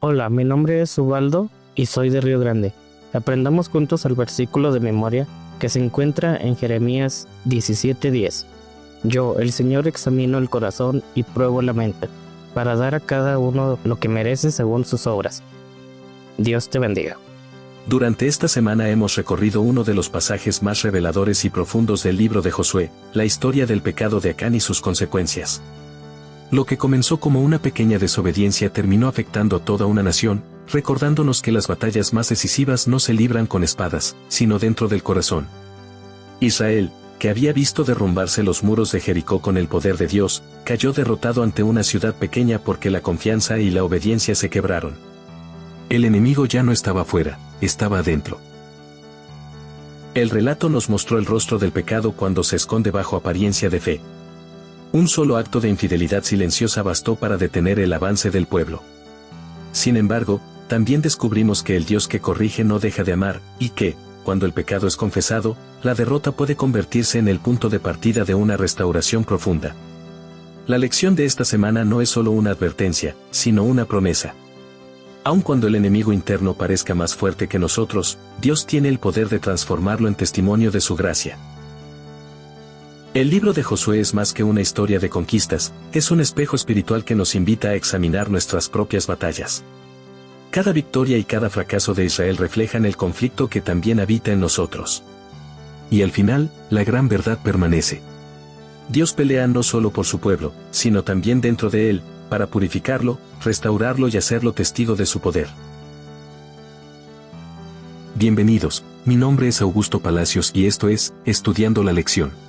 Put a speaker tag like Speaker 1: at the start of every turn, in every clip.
Speaker 1: Hola, mi nombre es Ubaldo y soy de Río Grande. Aprendamos juntos el versículo de memoria que se encuentra en Jeremías 17:10. Yo, el Señor, examino el corazón y pruebo la mente, para dar a cada uno lo que merece según sus obras. Dios te bendiga.
Speaker 2: Durante esta semana hemos recorrido uno de los pasajes más reveladores y profundos del libro de Josué, la historia del pecado de Acán y sus consecuencias. Lo que comenzó como una pequeña desobediencia terminó afectando a toda una nación, recordándonos que las batallas más decisivas no se libran con espadas, sino dentro del corazón. Israel, que había visto derrumbarse los muros de Jericó con el poder de Dios, cayó derrotado ante una ciudad pequeña porque la confianza y la obediencia se quebraron. El enemigo ya no estaba fuera, estaba adentro. El relato nos mostró el rostro del pecado cuando se esconde bajo apariencia de fe. Un solo acto de infidelidad silenciosa bastó para detener el avance del pueblo. Sin embargo, también descubrimos que el Dios que corrige no deja de amar, y que, cuando el pecado es confesado, la derrota puede convertirse en el punto de partida de una restauración profunda. La lección de esta semana no es solo una advertencia, sino una promesa. Aun cuando el enemigo interno parezca más fuerte que nosotros, Dios tiene el poder de transformarlo en testimonio de su gracia. El libro de Josué es más que una historia de conquistas, es un espejo espiritual que nos invita a examinar nuestras propias batallas. Cada victoria y cada fracaso de Israel reflejan el conflicto que también habita en nosotros. Y al final, la gran verdad permanece. Dios pelea no solo por su pueblo, sino también dentro de él, para purificarlo, restaurarlo y hacerlo testigo de su poder. Bienvenidos, mi nombre es Augusto Palacios y esto es Estudiando la Lección.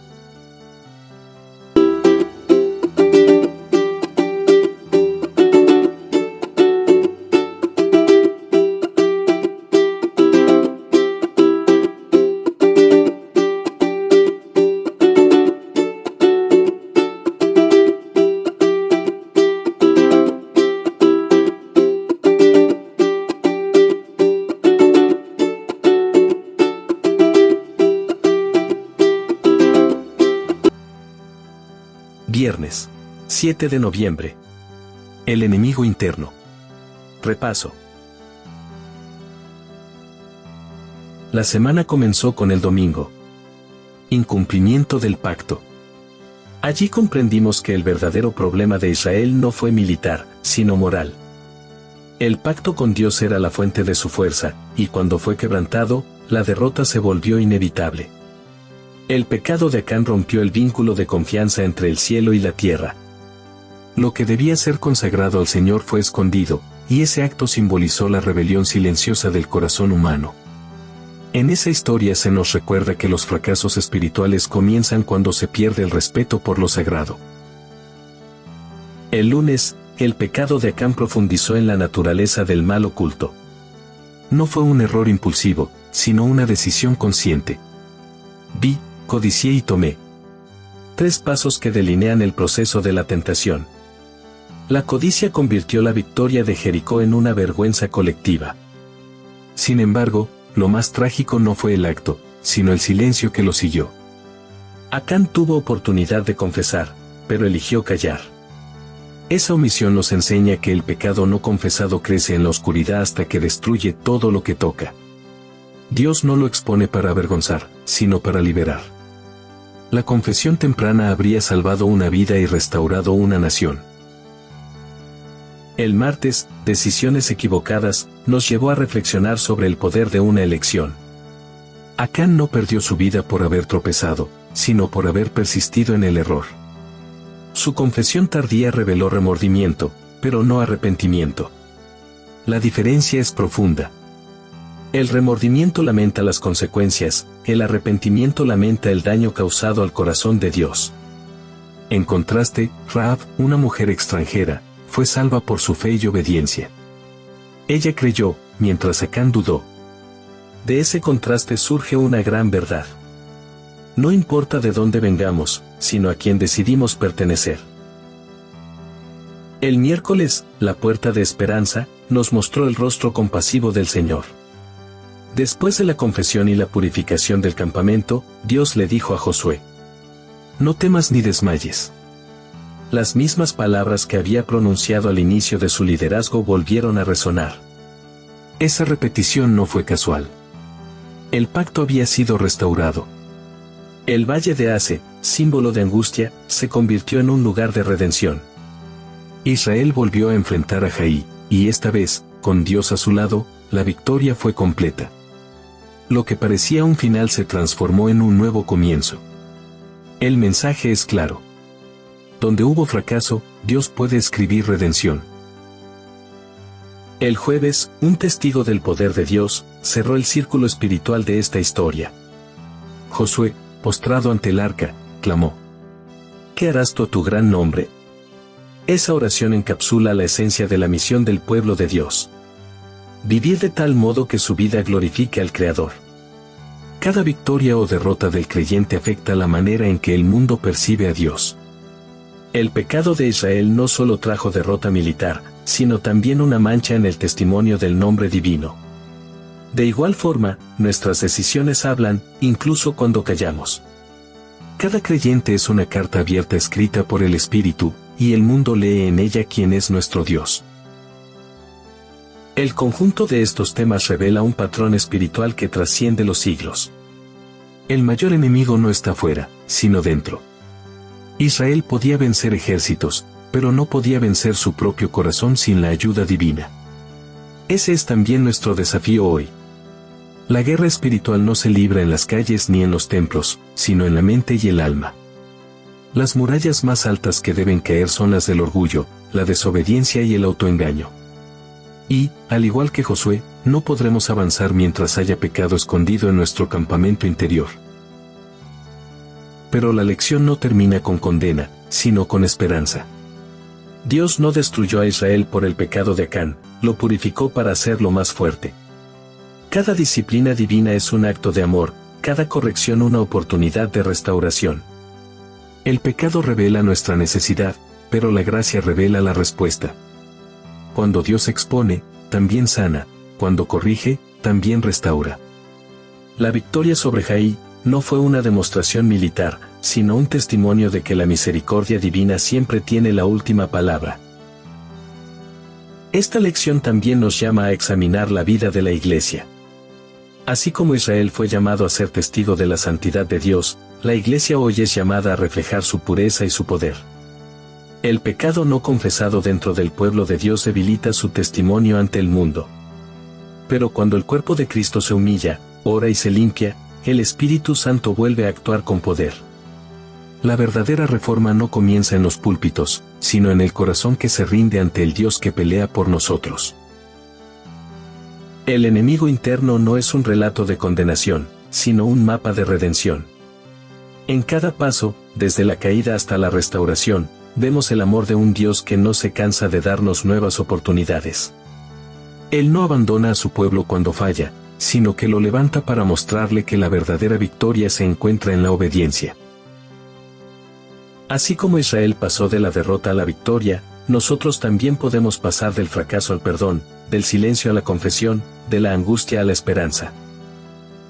Speaker 2: Viernes, 7 de noviembre. El enemigo interno. Repaso. La semana comenzó con el domingo. Incumplimiento del pacto. Allí comprendimos que el verdadero problema de Israel no fue militar, sino moral. El pacto con Dios era la fuente de su fuerza, y cuando fue quebrantado, la derrota se volvió inevitable. El pecado de Acán rompió el vínculo de confianza entre el cielo y la tierra. Lo que debía ser consagrado al Señor fue escondido, y ese acto simbolizó la rebelión silenciosa del corazón humano. En esa historia se nos recuerda que los fracasos espirituales comienzan cuando se pierde el respeto por lo sagrado. El lunes, el pecado de Acán profundizó en la naturaleza del mal oculto. No fue un error impulsivo, sino una decisión consciente. Vi, codicié y tomé. 3 pasos que delinean el proceso de la tentación. La codicia convirtió la victoria de Jericó en una vergüenza colectiva. Sin embargo, lo más trágico no fue el acto, sino el silencio que lo siguió. Acán tuvo oportunidad de confesar, pero eligió callar. Esa omisión nos enseña que el pecado no confesado crece en la oscuridad hasta que destruye todo lo que toca. Dios no lo expone para avergonzar, sino para liberar. La confesión temprana habría salvado una vida y restaurado una nación. El martes, decisiones equivocadas, nos llevó a reflexionar sobre el poder de una elección. Acán no perdió su vida por haber tropezado, sino por haber persistido en el error. Su confesión tardía reveló remordimiento, pero no arrepentimiento. La diferencia es profunda. El remordimiento lamenta las consecuencias, el arrepentimiento lamenta el daño causado al corazón de Dios. En contraste, Rahab, una mujer extranjera, fue salva por su fe y obediencia. Ella creyó, mientras Acán dudó. De ese contraste surge una gran verdad. No importa de dónde vengamos, sino a quién decidimos pertenecer. El miércoles, la puerta de esperanza, nos mostró el rostro compasivo del Señor. Después de la confesión y la purificación del campamento, Dios le dijo a Josué: no temas ni desmayes. Las mismas palabras que había pronunciado al inicio de su liderazgo volvieron a resonar. Esa repetición no fue casual. El pacto había sido restaurado. El valle de Ase, símbolo de angustia, se convirtió en un lugar de redención. Israel volvió a enfrentar a Jaí, y esta vez, con Dios a su lado, la victoria fue completa. Lo que parecía un final se transformó en un nuevo comienzo. El mensaje es claro. Donde hubo fracaso, Dios puede escribir redención. El jueves, un testigo del poder de Dios, cerró el círculo espiritual de esta historia. Josué, postrado ante el arca, clamó: ¿Qué harás tú a tu gran nombre? Esa oración encapsula la esencia de la misión del pueblo de Dios. Vivir de tal modo que su vida glorifique al Creador. Cada victoria o derrota del creyente afecta la manera en que el mundo percibe a Dios. El pecado de Israel no solo trajo derrota militar, sino también una mancha en el testimonio del nombre divino. De igual forma, nuestras decisiones hablan, incluso cuando callamos. Cada creyente es una carta abierta escrita por el Espíritu, y el mundo lee en ella quién es nuestro Dios. El conjunto de estos temas revela un patrón espiritual que trasciende los siglos. El mayor enemigo no está fuera, sino dentro. Israel podía vencer ejércitos, pero no podía vencer su propio corazón sin la ayuda divina. Ese es también nuestro desafío hoy. La guerra espiritual no se libra en las calles ni en los templos, sino en la mente y el alma. Las murallas más altas que deben caer son las del orgullo, la desobediencia y el autoengaño. Y, al igual que Josué, no podremos avanzar mientras haya pecado escondido en nuestro campamento interior. Pero la lección no termina con condena, sino con esperanza. Dios no destruyó a Israel por el pecado de Acán, lo purificó para hacerlo más fuerte. Cada disciplina divina es un acto de amor, cada corrección una oportunidad de restauración. El pecado revela nuestra necesidad, pero la gracia revela la respuesta. Cuando Dios expone, también sana; cuando corrige, también restaura. La victoria sobre Jaí no fue una demostración militar, sino un testimonio de que la misericordia divina siempre tiene la última palabra. Esta lección también nos llama a examinar la vida de la Iglesia. Así como Israel fue llamado a ser testigo de la santidad de Dios, la Iglesia hoy es llamada a reflejar su pureza y su poder. El pecado no confesado dentro del pueblo de Dios debilita su testimonio ante el mundo. Pero cuando el cuerpo de Cristo se humilla, ora y se limpia, el Espíritu Santo vuelve a actuar con poder. La verdadera reforma no comienza en los púlpitos, sino en el corazón que se rinde ante el Dios que pelea por nosotros. El enemigo interno no es un relato de condenación, sino un mapa de redención. En cada paso, desde la caída hasta la restauración, vemos el amor de un Dios que no se cansa de darnos nuevas oportunidades. Él no abandona a su pueblo cuando falla, sino que lo levanta para mostrarle que la verdadera victoria se encuentra en la obediencia. Así como Israel pasó de la derrota a la victoria, nosotros también podemos pasar del fracaso al perdón, del silencio a la confesión, de la angustia a la esperanza.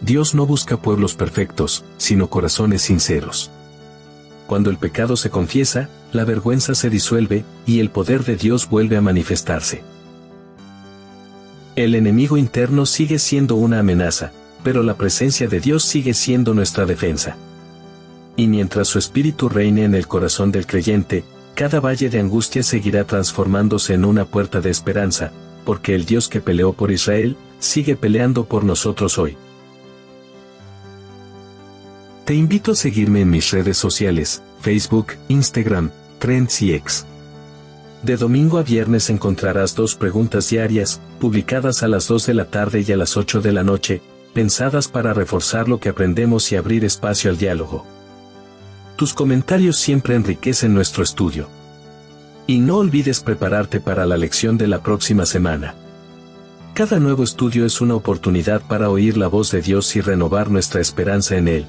Speaker 2: Dios no busca pueblos perfectos, sino corazones sinceros. Cuando el pecado se confiesa, la vergüenza se disuelve, y el poder de Dios vuelve a manifestarse. El enemigo interno sigue siendo una amenaza, pero la presencia de Dios sigue siendo nuestra defensa. Y mientras su espíritu reine en el corazón del creyente, cada valle de angustia seguirá transformándose en una puerta de esperanza, porque el Dios que peleó por Israel, sigue peleando por nosotros hoy. Te invito a seguirme en mis redes sociales, Facebook, Instagram, Threads y X. De domingo a viernes encontrarás 2 preguntas diarias, publicadas a las 2 de la tarde y a las 8 de la noche, pensadas para reforzar lo que aprendemos y abrir espacio al diálogo. Tus comentarios siempre enriquecen nuestro estudio. Y no olvides prepararte para la lección de la próxima semana. Cada nuevo estudio es una oportunidad para oír la voz de Dios y renovar nuestra esperanza en Él.